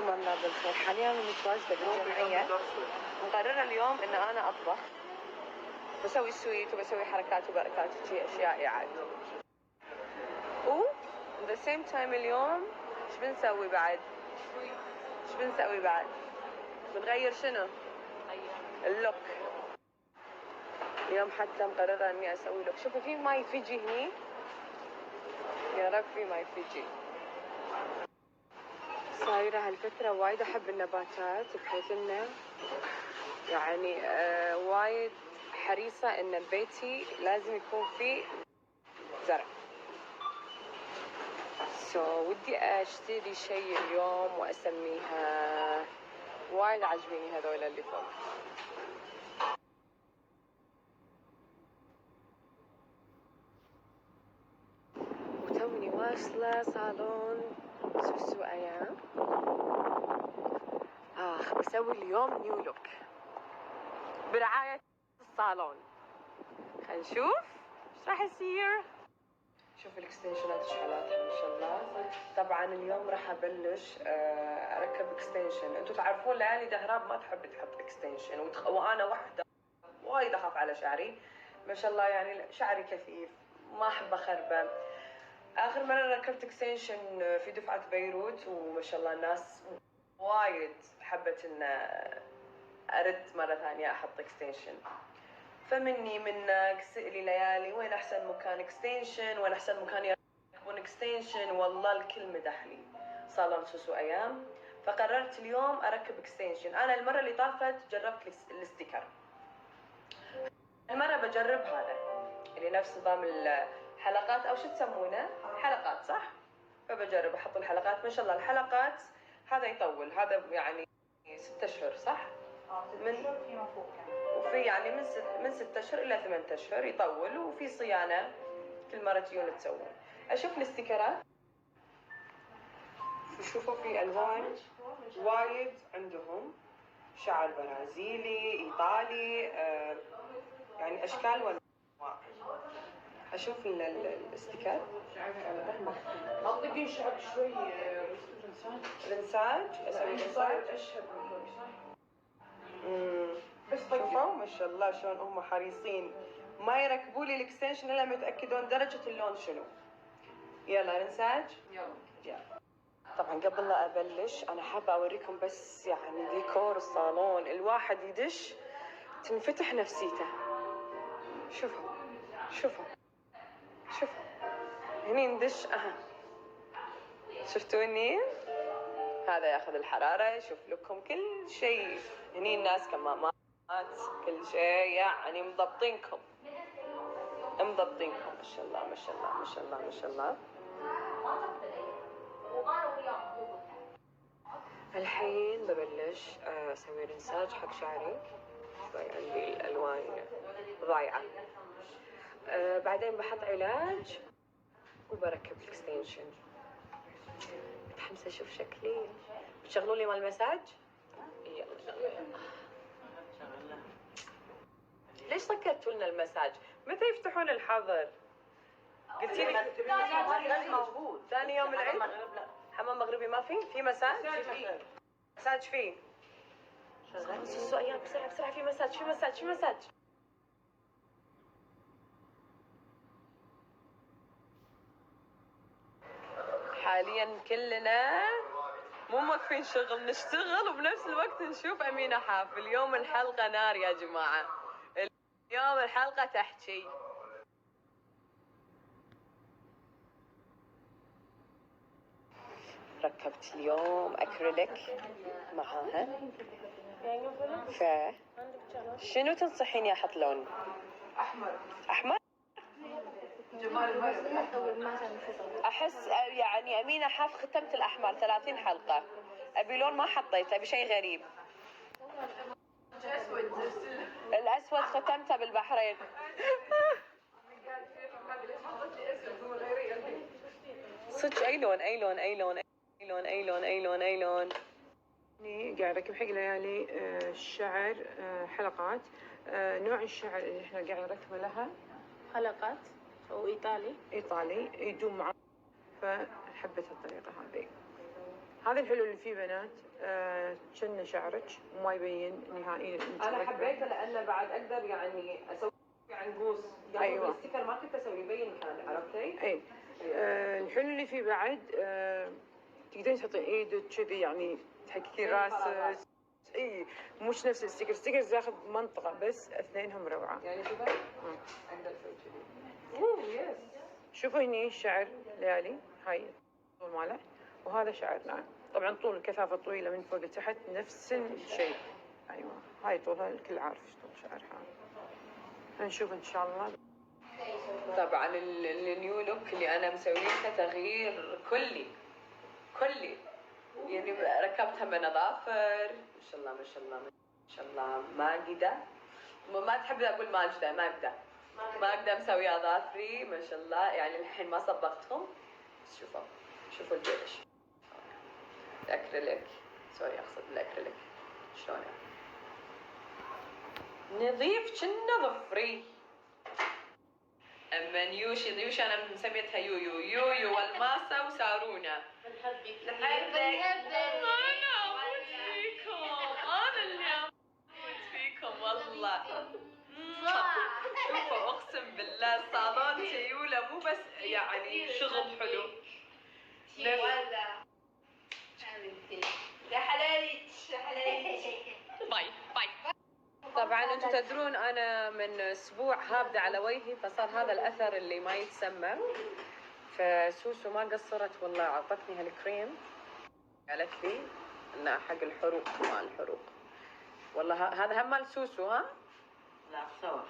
عليكم الله بالخير. حاليا متواجدة بالجمعية، مقررة اليوم إن أنا أطبخ، بسوي سويت وبسوي حركات وبركات وشي أشياء عاد. the same time اليوم إيش بنسوي بعد؟ بنغير شنو؟ اللوك. اليوم حتى مقررة إني أسوي لوك. شوفوا في ماي فيجي هني، يا رب في ماي فيجي. صايرة هالفترة وايد أحب النباتات، بحيث إنه يعني وايد حريصة إن بيتي لازم يكون فيه زرع. ودي أشتري شيء اليوم وأسميها. وايد عاجبيني هذول اللي فوق. وتوني واصلة صالون سوسو أيام. بسوي اليوم نيو لوك برعاية الصالون. خلينا نشوف ايش راح يصير. شوف الاكستنشنات ايش حالاتها ما شاء الله. طبعا اليوم راح ابلش اركب اكستنشن. انتم تعرفون ليالي دهراب ما تحب تحط اكستنشن، وانا واحدة وايد اخاف على شعري ما شاء الله، يعني شعري كثيف ما احب اخربه. اخر مرة ركبت اكستنشن في دفعة بيروت، وما شاء الله الناس وايد حبت ان ارد مرة ثانية احط اكستنشن. فمني منك سئلي ليالي وين احسن مكان اكستنشن، وين احسن مكان يركبون اكستنشن. والله الكل مدح لي صالون سوسو ايام. فقررت اليوم اركب اكستنشن. انا المرة اللي طافت جربت الستيكر، المرة بجرب هذا اللي نفس نظام الحلقات او شو تسمونه، حلقات صح؟ فبجرب احط الحلقات. ما شاء الله الحلقات هذا يطول، هذا يعني 6 أشهر صح؟ وفي يعني من 6 أشهر الى 8 أشهر يطول، وفي صيانة كل مرة تجون تسوون. اشوف الاستيكرات، شوفوا في الوان وايد عندهم، شعر برازيلي ايطالي يعني اشكال وانواع. اشوف الاستيكر اطلقين شعر شوي الانساج، اسوي الانساج اشهر بس شوفوا ما شاء الله شلون هم حريصين ما يركبوا لي الاكستنشن الا لما يتاكدون درجه اللون شنو. يلا الانساج يلا. طبعا قبل لا ابلش انا حابه اوريكم بس يعني ديكور الصالون، الواحد يدش تنفتح نفسيته. شوفوا هني ندش شفتوني؟ هذا ياخذ الحراره، يشوف لكم كل شيء. هني الناس كمامات كل شيء، يعني مضبطينكم ما شاء الله ما شاء الله ما شاء الله ما شاء الله. الحين ببلش اسوي الانساج حق شعري. شوي عندي الالوان ضايعه. بعدين بحط علاج وبركب الاكستنشن. متحمسه اشوف شكلي. بتشغلوا لي مال المساج؟ يلا شغلنا. ليش سكرتوا لنا المساج؟ متى يفتحون الحظر؟ قلتي لي موجود ثاني يوم العيد. حمام مغربي ما في مساج؟ مساج فيه. سوسو ايام بسرعه في مساج. حاليا كلنا مو موقفين شغل، نشتغل وبنفس الوقت نشوف أمينة حاف. اليوم الحلقة نار يا جماعة، اليوم الحلقة تحكي. ركبت اليوم أكريليك معاها. شنو تنصحيني أحط لون؟ أحمر؟ أحس يعني أمينة حاف ختمت الأحمر 30 حلقة، أبي لون ما حطيته، أبي شيء غريب. الأسود ختمته بالبحرين. صدق أي لون. قاعد أركب حق ليالي الشعر حلقات. نوع الشعر اللي احنا قاعد نركبه لها حلقات أو إيطالي يدوم معاه، فحبيت الطريقة هذه. هذا الحلو اللي فيه بنات. كأنه شعرك وما يبين نهائيا. انا حبيته لانه بعد اقدر يعني اسوي عنقوس. يعني أيوة. بالستيكر ما كنت اسوي يبين كان، عرفتي؟ اي. الحلو اللي فيه بعد تقدرين تحطين ايدك كذي، يعني تحككين راسك. اي، مش نفس الستيكر. الستيكرز ياخذ منطقة بس، اثنينهم روعة. يعني شوفي اقدر اسوي كذي. اوه يس. شوفوا هني الشعر ليالي، هاي الطول ماله، وهذا شعرنا. طبعا طول الكثافة طويلة من فوق لتحت نفس الشيء. ايوه، هاي طولها الكل عارف ايش طول شعرها. نشوف ان شاء الله. طبعا النيو لوك اللي انا مسويته تغيير كلي. يعني ركبتها من اظافر، ما شاء الله ما شاء الله ما شاء الله. ماجدة، ما تحب اقول ماجدة، ماجدة مسوية اظافري ما شاء الله. يعني الحين ما صبغتهم، بس شوفوا الجلش. الاكريليك، سوري اقصد الاكريليك شلونه نظيف كنا ظفري. اما نيوش انا مسميتها يويو والماسة وسارونا. بنحبك نحبك. انا اموت فيكم، انا اللي اموت فيكم والله. شوفوا اقسم بالله الصالون تيوله مو بس يعني شغل حلو. يا حلالي يا حلالي. باي. طبعا انتم تدرون انا من اسبوع هابده على وجهي، فصار هذا الاثر اللي ما يتسمى. فسوسو ما قصرت والله، اعطتني هالكريم، قالت لي انه حق الحروق، مال الحروق. والله هذا هم مال سوسو. ها لا صور.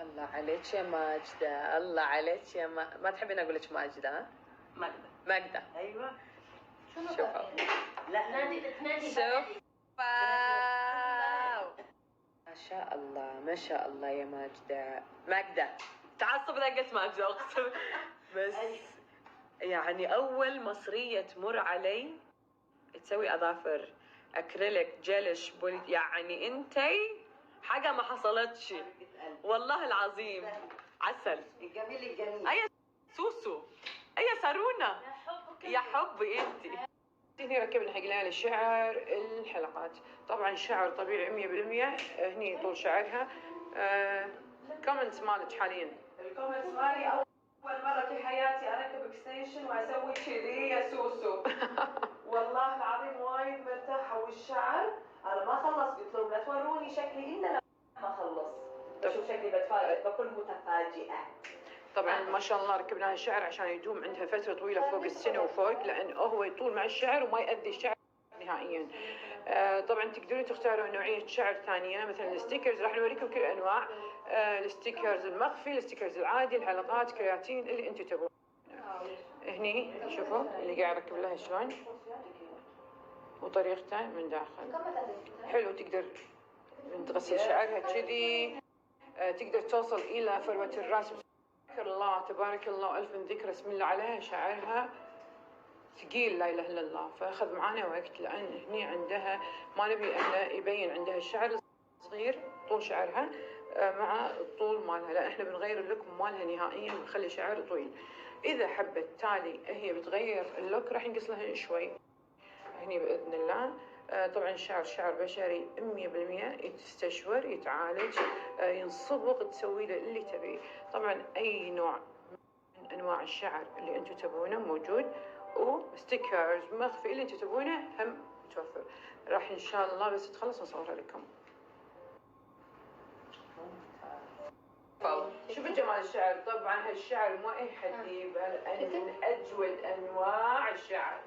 الله عليك يا ماجدة، الله عليك يا ما تحبين اقول لك ماجدة؟ ها ماجدة. ايوه. شوفوا. لا تنادي شوف. ما شاء الله يا ماجدة تعصب اذا قلت ماجدة اقسم. بس يعني اول مصرية تمر علي تسوي اظافر اكريليك جلش يعني انتي حاجة ما حصلتش والله العظيم. عسل. الجميل. اي سوسو، اي سارونا يا حبي انتي. هني ركبنا حق ليالي الشعر الحلقات. طبعا شعر طبيعي 100%. هني طول شعرها. كومنتس مالك حاليا. الكومنتس مالي اول مرة في حياتي اركب اكستنشن واسوي كذي يا سوسو. والله العظيم وايد مرتاحة، والشعر انا ما خلص، قلت لهم لا توروني شكلي الا ما اخلص. بشوف شكلي بتفاجئ، بكون متفاجئة. طبعا ما شاء الله ركبناها الشعر عشان يدوم عندها فترة طويلة فوق السنة وفوق، لأن هو يطول مع الشعر وما يؤذي الشعر نهائيا. طبعا تقدرون تختاروا نوعية شعر ثانية، مثلا الستيكرز راح نوريكم كل أنواع. الستيكرز المخفي، الستيكرز العادي، الحلقات، كرياتين، اللي انتم تبغون. هني شوفوا اللي قاعد اركب لها شلون وطريقته من داخل. حلو، تقدر تغسل شعرها كذي. تقدر توصل إلى فروة الرأس. تبارك الله ألف من ذكر اسم الله عليها. شعرها ثقيل لا إله إلا الله، فأخذ معانا وقت، لأن هني عندها ما نبي أنه يبين عندها الشعر صغير طول شعرها مع الطول مالها، لا إحنا بنغير اللوك مالها نهائيا، بنخلي شعر طويل. إذا حبت تالي هي بتغير اللوك راح ينقص لها شوي هني بإذن الله. طبعا الشعر شعر بشري 100%، يستشور، يتعالج، ينصبغ، تسوي له اللي تبيه. طبعا أي نوع من أنواع الشعر اللي أنتم تبونه موجود، وستيكرز مخفي اللي أنتم تبونه هم متوفر. راح إن شاء الله بس تخلص نصورها لكم. شوفوا جمال الشعر. طبعا هالشعر ما أي حد يقبل، من أجود أنواع الشعر.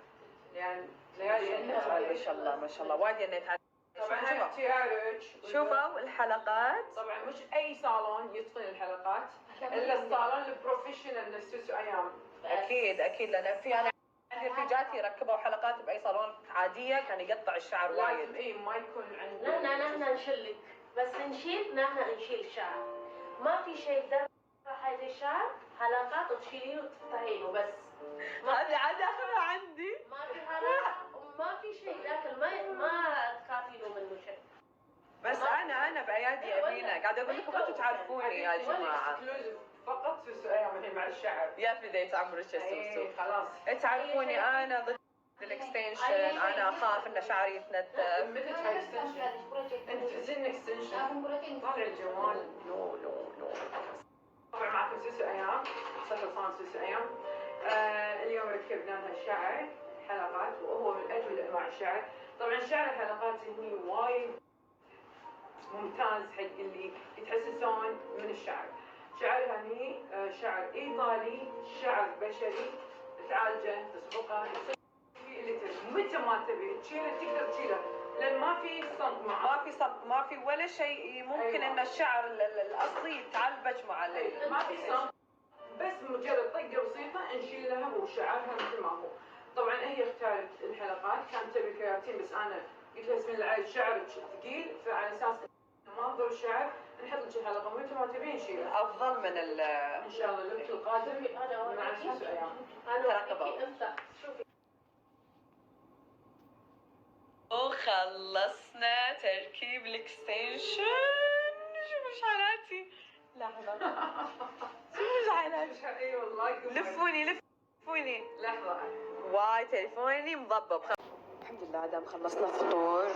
يعني ما شاء الله ما شاء الله وايد ينيت. طبعا اختيارك. شوفوا الحلقات. طبعا مش اي صالون يتقن الحلقات الا الصالون البروفيشنال نفسه ايام. اكيد لان انا عندي رفيجاتي ركبوا حلقات باي صالون عاديه كان يقطع الشعر وايد. لازم اي ما يكون عنده. نحن نشلك بس نشيل، نحن نشيل الشعر. ما في شيء هذا الشعر حلقات وتشيلينه وتفتحينه بس. هذه عادة اخذها عندي. ما في حلقة وما في شيء لكن ما تخافينه منه شيء. بس انا بايادي امينه قاعده اقول لكم انتم تعرفوني يا جماعه. فقط سوسو ايام الحين مع الشعر. يا في بداية عمر الشسوسو. اي خلاص. تعرفوني انا ضد الاكستنشن، انا اخاف ان شعري يتنتف. متى هاي اكستنشن؟ انت زين اكستنشن. طالع الجمال. نو. طبعا معكم سوسو ايام، صار سوسو ايام. اليوم ركبنا لها شعر حلقات، وهو من اجمل انواع الشعر. طبعا شعر الحلقات هني وايد ممتاز حق اللي يتحسسون من الشعر. شعرها هني شعر ايطالي، شعر بشري، تعالجه تسبقه اللي تبي، متى ما تبي تشيله تقدر تشيله، لان ما في صمت معه. ما في صمت، ما في ولا شيء ممكن. أيوة. ان الشعر الاصلي يتعلبج مع ما في صمت، بس مجرد طقه بسيطه نشيلها وشعرها مثل ما هو. طبعا هي اختارت الحلقات، كانت تبي كيراتين، بس انا قلت لها بسم الله عليك شعرك ثقيل، فعلى اساس ما نضر الشعر نحط لك الحلقه وانت ما تبين نشيلها. افضل من ان شاء الله اللوك القادم مع سوسو ايام. وخلصنا تركيب الاكستنشن. شوفوا شعراتي، لحظة. شوفوا شعراتي. اي والله لفوني. لحظه. واي تليفوني مضبب. الحمد لله دام خلصنا فطور،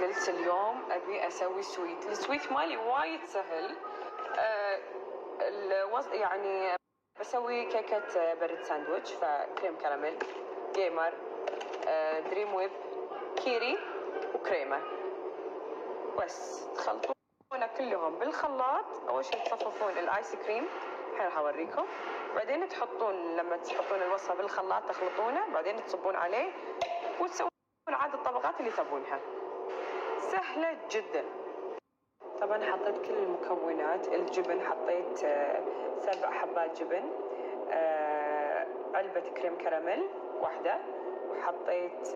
قلت اليوم ابي اسوي سويت. السويت مالي وايد سهل. يعني بسوي كيكة بريد ساندويتش، فكريم كراميل، جيمر، دريم ويب، كيري وكريمة. بس تخلطون كلهم بالخلاط. اول شيء تصففون الايس كريم، الحين راح اوريكم. بعدين لما تحطون الوصفة بالخلاط تخلطونه، بعدين تصبون عليه وتسوون عاد الطبقات اللي تبونها. سهلة جدا. طبعا حطيت كل المكونات. الجبن حطيت 7 حبات جبن، علبة كريم كراميل واحدة، وحطيت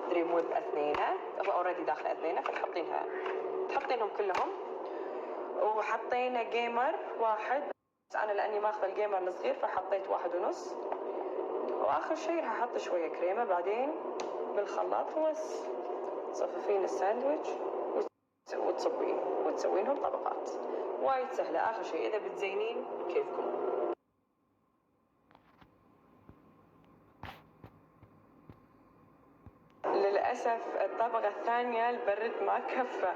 دريم ويب اثنينه، هو اوريدي داخل اثنينه تحطينهم كلهم. وحطينا جيمر واحد، بس انا لاني ماخذ الجيمر الصغير فحطيت 1.5. واخر شيء راح احط شويه كريمه بعدين بالخلاط، وبس تصففين الساندويتش وتصبين وتسوينهم طبقات. وايد سهله. اخر شيء اذا بتزينين كيفكم. للاسف الطبقه الثانيه البرد ما كفى،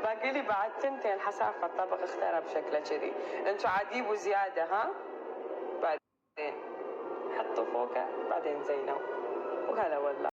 باقي لي بعد 2 حسب الطبق اختارها بشكله كذي. انتوا عاديبوا زياده، ها؟ بعدين حطوا فوقه بعدين زينوا، وهلا والله.